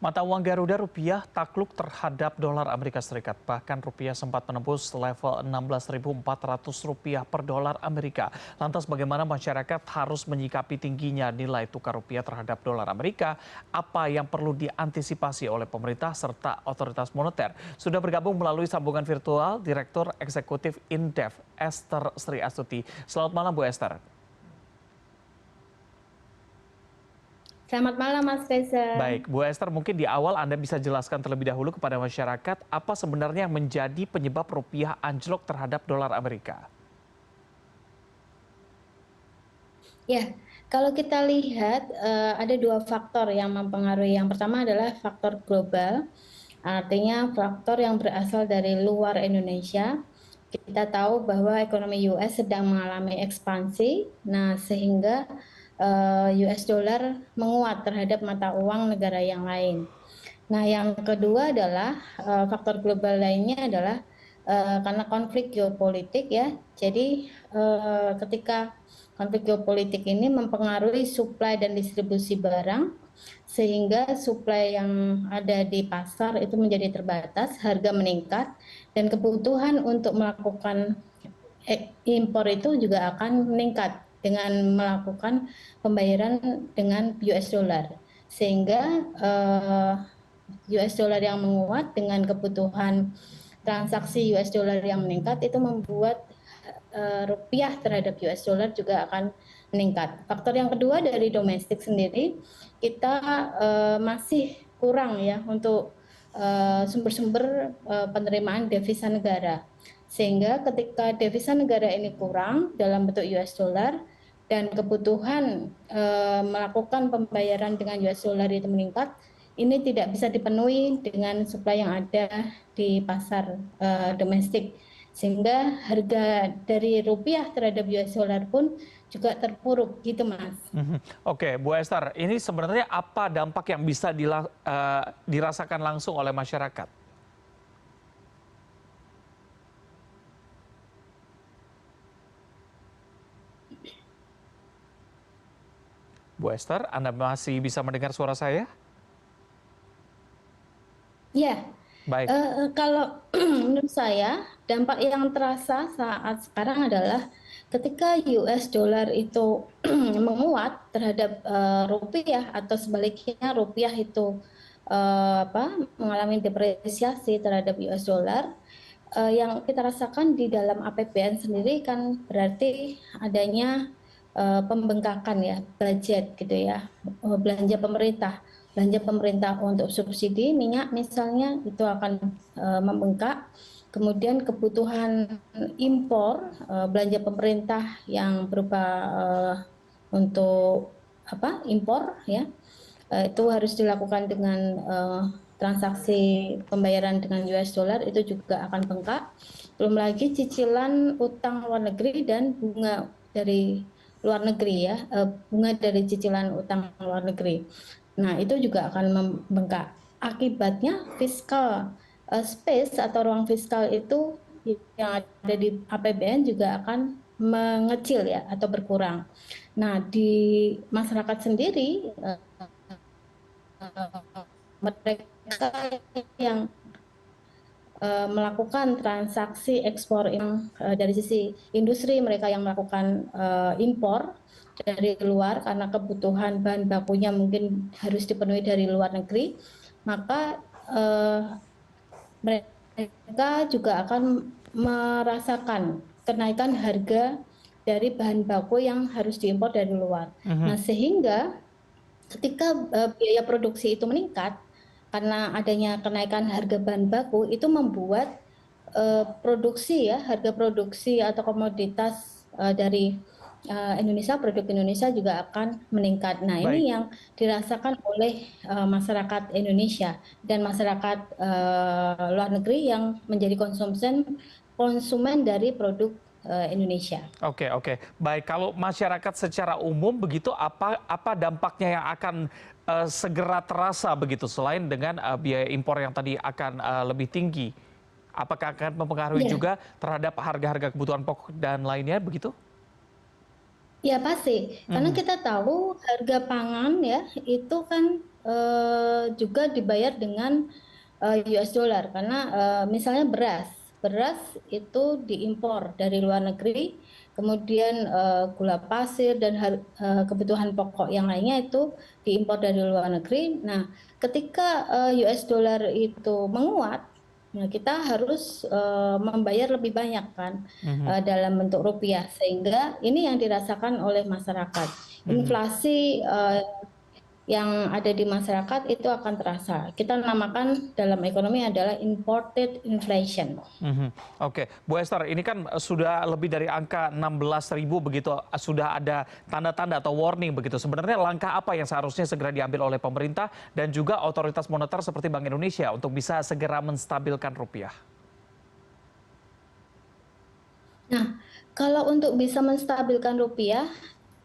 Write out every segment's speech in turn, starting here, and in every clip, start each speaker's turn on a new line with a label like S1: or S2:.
S1: Mata uang Garuda rupiah takluk terhadap dolar Amerika Serikat. Bahkan rupiah sempat menembus level Rp16.400 per dolar Amerika. Lantas bagaimana masyarakat harus menyikapi tingginya nilai tukar rupiah terhadap dolar Amerika? Apa yang perlu diantisipasi oleh pemerintah serta otoritas moneter? Sudah bergabung melalui sambungan virtual Direktur Eksekutif Indef, Esther Sri Astuti. Selamat malam Bu Esther.
S2: Selamat malam Mas Reza.
S1: Baik, Bu Esther, mungkin di awal Anda bisa jelaskan terlebih dahulu kepada masyarakat apa sebenarnya yang menjadi penyebab rupiah anjlok terhadap dolar Amerika.
S2: Ya, kalau kita lihat ada dua faktor yang mempengaruhi. Yang pertama adalah faktor global, artinya faktor yang berasal dari luar Indonesia. Kita tahu bahwa ekonomi US sedang mengalami ekspansi, nah sehingga US dollar menguat terhadap mata uang negara yang lain. Nah, yang kedua adalah faktor global lainnya adalah karena konflik geopolitik ya. Jadi ketika konflik geopolitik ini mempengaruhi suplai dan distribusi barang, sehingga suplai yang ada di pasar itu menjadi terbatas, harga meningkat, dan kebutuhan untuk melakukan impor itu juga akan meningkat dengan melakukan pembayaran dengan US dollar, sehingga US dollar yang menguat dengan kebutuhan transaksi US dollar yang meningkat itu membuat rupiah terhadap US dollar juga akan meningkat. Faktor yang kedua dari domestik sendiri, kita masih kurang ya untuk sumber-sumber penerimaan devisa negara. Sehingga ketika devisa negara ini kurang dalam bentuk US dollar dan kebutuhan melakukan pembayaran dengan US dollar itu meningkat, ini tidak bisa dipenuhi dengan suplai yang ada di pasar domestik. Sehingga harga dari rupiah terhadap US dollar pun juga terpuruk gitu Mas.
S1: Oke, Bu Esther, ini sebenarnya apa dampak yang bisa dirasakan langsung oleh masyarakat? Bu Esther, Anda masih bisa mendengar suara saya?
S2: Ya,
S1: Baik.
S2: kalau menurut saya dampak yang terasa saat sekarang adalah ketika US dollar itu menguat terhadap rupiah atau sebaliknya rupiah itu mengalami depresiasi terhadap US dollar, yang kita rasakan di dalam APBN sendiri kan berarti adanya pembengkakan ya budget gitu ya, belanja pemerintah untuk subsidi minyak misalnya itu akan membengkak. Kemudian kebutuhan impor, belanja pemerintah yang berupa untuk impor ya, itu harus dilakukan dengan transaksi pembayaran dengan US dollar itu juga akan bengkak. Belum lagi cicilan utang luar negeri dan bunga dari luar negeri ya, bunga dari cicilan utang luar negeri. Nah, itu juga akan membengkak. Akibatnya fiskal space atau ruang fiskal itu yang ada di APBN juga akan mengecil ya atau berkurang. Nah, di masyarakat sendiri mereka yang melakukan transaksi ekspor yang dari sisi industri, mereka yang melakukan impor dari luar karena kebutuhan bahan bakunya mungkin harus dipenuhi dari luar negeri, maka mereka juga akan merasakan kenaikan harga dari bahan baku yang harus diimpor dari luar. Nah, sehingga ketika biaya produksi itu meningkat karena adanya kenaikan harga bahan baku, itu membuat produksi ya, harga produksi atau komoditas dari Indonesia, produk Indonesia juga akan meningkat. Nah,
S1: Baik.
S2: ini yang dirasakan oleh masyarakat Indonesia dan masyarakat luar negeri yang menjadi konsumen dari produk Indonesia.
S1: Oke, oke. Baik, kalau masyarakat secara umum begitu apa dampaknya yang akan segera terasa begitu selain dengan biaya impor yang tadi akan lebih tinggi? Apakah akan mempengaruhi
S2: Iya.
S1: juga terhadap harga-harga kebutuhan pokok dan lainnya begitu?
S2: Ya pasti, karena kita tahu harga pangan ya itu kan juga dibayar dengan US dollar karena misalnya beras, beras itu diimpor dari luar negeri, kemudian gula pasir dan kebutuhan pokok yang lainnya itu diimpor dari luar negeri. Nah, ketika US dollar itu menguat, nah kita harus membayar lebih banyak kan
S1: Mhm,
S2: dalam bentuk rupiah, sehingga ini yang dirasakan oleh masyarakat.
S1: mhm.
S2: Inflasi yang ada di masyarakat itu akan terasa. Kita namakan dalam ekonomi adalah imported inflation.
S1: Mhm. Oke, Bu Esther, ini kan sudah lebih dari angka 16.000 begitu, sudah ada tanda-tanda atau warning begitu. Sebenarnya langkah apa yang seharusnya segera diambil oleh pemerintah dan juga otoritas moneter seperti Bank Indonesia untuk bisa segera menstabilkan rupiah?
S2: Nah, kalau untuk bisa menstabilkan rupiah,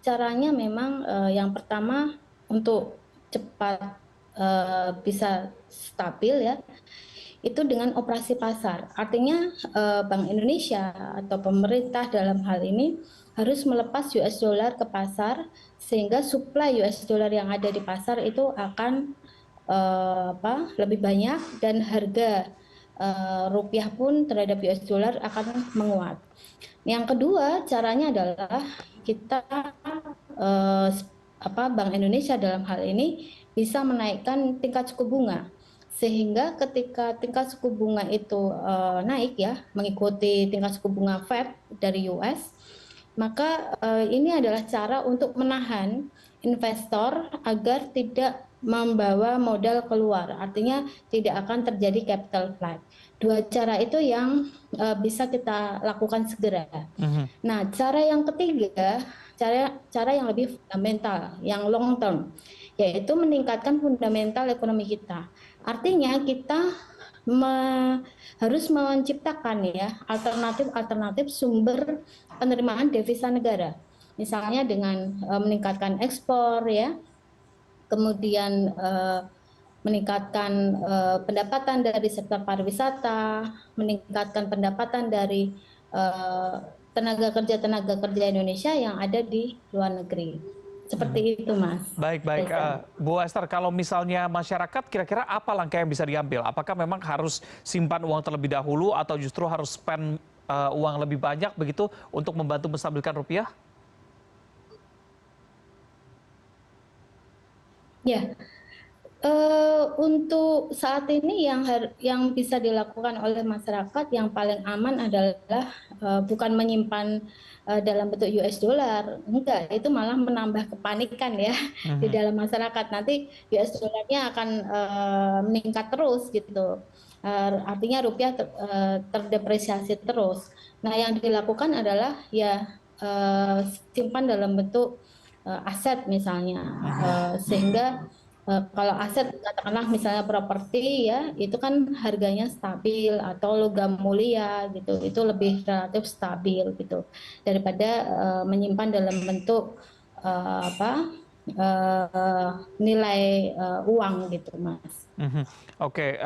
S2: caranya memang yang pertama untuk cepat bisa stabil ya, itu dengan operasi pasar. Artinya Bank Indonesia atau pemerintah dalam hal ini harus melepas US dollar ke pasar sehingga supply US dollar yang ada di pasar itu akan lebih banyak dan harga rupiah pun terhadap US dollar akan menguat. Yang kedua, caranya adalah kita eh, Bank Indonesia dalam hal ini bisa menaikkan tingkat suku bunga sehingga ketika tingkat suku bunga itu naik ya mengikuti tingkat suku bunga Fed dari US, maka ini adalah cara untuk menahan investor agar tidak membawa modal keluar, artinya tidak akan terjadi capital flight. Dua cara itu yang bisa kita lakukan segera.
S1: Mhm.
S2: Nah, cara yang ketiga, cara yang lebih fundamental, yang long term, yaitu meningkatkan fundamental ekonomi kita. Artinya kita harus menciptakan ya alternatif-alternatif sumber penerimaan devisa negara. Misalnya dengan meningkatkan ekspor ya, kemudian meningkatkan pendapatan dari sektor pariwisata, meningkatkan pendapatan dari eh, tenaga kerja Indonesia yang ada di luar negeri.
S1: Mhm.
S2: Seperti itu, Mas
S1: Baik, baik.
S2: Reza.
S1: Bu Esther, kalau misalnya masyarakat, kira-kira apa langkah yang bisa diambil? Apakah memang harus simpan uang terlebih dahulu atau justru harus spend uang lebih banyak begitu untuk membantu menstabilkan rupiah?
S2: Ya, untuk saat ini yang bisa dilakukan oleh masyarakat yang paling aman adalah bukan menyimpan dalam bentuk US dollar, enggak, itu malah menambah kepanikan ya di
S1: Mhm.
S2: dalam masyarakat. Nanti US dollarnya akan meningkat terus gitu. Artinya rupiah terdepresiasi terus. Nah, yang dilakukan adalah ya simpan dalam bentuk aset misalnya,
S1: Mhm.
S2: sehingga kalau aset katakanlah misalnya properti ya, itu kan harganya stabil atau logam mulia gitu, itu lebih relatif stabil gitu daripada menyimpan dalam bentuk eh, apa nilai uang gitu, Mas.
S1: Mhm. Oke,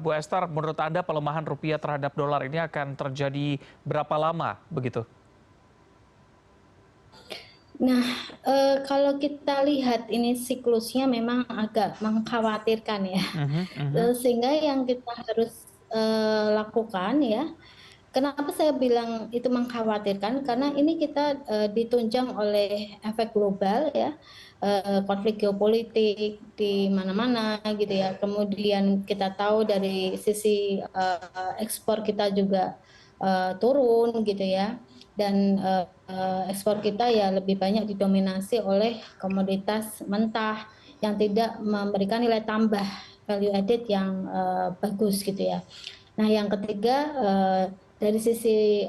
S1: Bu Esther, menurut Anda pelemahan rupiah terhadap dolar ini akan terjadi berapa lama begitu?
S2: Nah, kalau kita lihat ini siklusnya memang agak mengkhawatirkan ya.
S1: Mhm, mhm,
S2: Sehingga yang kita harus lakukan ya, kenapa saya bilang itu mengkhawatirkan? Karena ini kita ditunjang oleh efek global ya, konflik geopolitik di mana-mana gitu ya. Kemudian kita tahu dari sisi ekspor kita juga turun gitu ya, dan ekspor kita ya lebih banyak didominasi oleh komoditas mentah yang tidak memberikan nilai tambah value added yang bagus gitu ya. Nah, yang ketiga dari sisi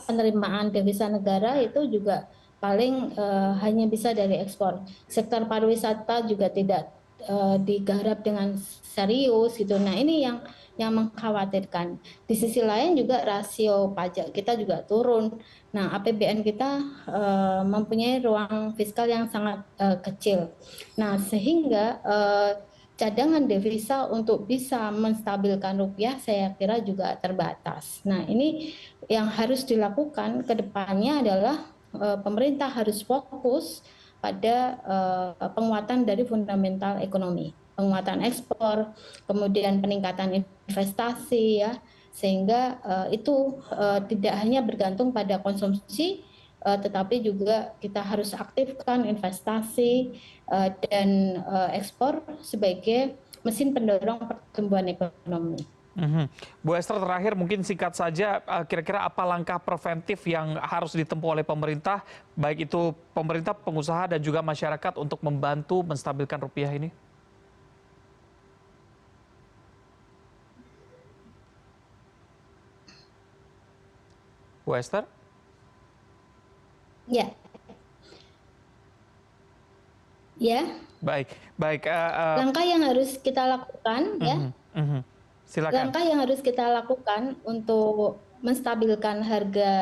S2: penerimaan devisa negara itu juga paling hanya bisa dari ekspor. Sektor pariwisata juga tidak digarap dengan serius gitu. Nah, ini yang mengkhawatirkan. Di sisi lain juga rasio pajak kita juga turun. Nah, APBN kita mempunyai ruang fiskal yang sangat kecil. Nah, sehingga cadangan devisa untuk bisa menstabilkan rupiah saya kira juga terbatas. Nah, ini yang harus dilakukan ke depannya adalah pemerintah harus fokus pada penguatan dari fundamental ekonomi, penguatan ekspor, kemudian peningkatan investasi ya, sehingga itu tidak hanya bergantung pada konsumsi, tetapi juga kita harus aktifkan investasi dan ekspor sebagai mesin pendorong pertumbuhan ekonomi.
S1: Mhm. Bu Esther, terakhir mungkin singkat saja, kira-kira apa langkah preventif yang harus ditempuh oleh pemerintah, baik itu pemerintah, pengusaha, dan juga masyarakat untuk membantu menstabilkan rupiah ini? Bu Esther?
S2: Ya, ya.
S1: Baik, baik.
S2: Langkah yang harus kita lakukan ya,
S1: Mhm, mhm. Silakan.
S2: langkah yang harus kita lakukan untuk menstabilkan harga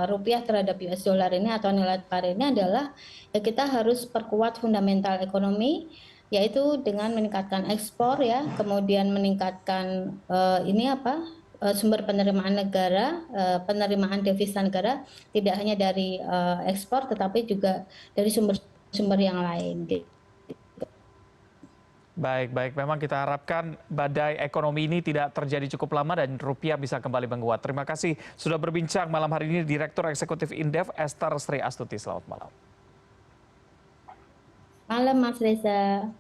S2: rupiah terhadap US dollar ini atau nilai tukar ini adalah ya kita harus perkuat fundamental ekonomi, yaitu dengan meningkatkan ekspor ya, kemudian meningkatkan sumber penerimaan negara, penerimaan devisa negara tidak hanya dari ekspor tetapi juga dari sumber-sumber yang lain.
S1: Baik, baik. Memang kita harapkan badai ekonomi ini tidak terjadi cukup lama dan rupiah bisa kembali menguat. Terima kasih sudah berbincang malam hari ini Direktur Eksekutif Indef Esther Sri Astuti. Selamat malam.
S2: Malam Mas Reza.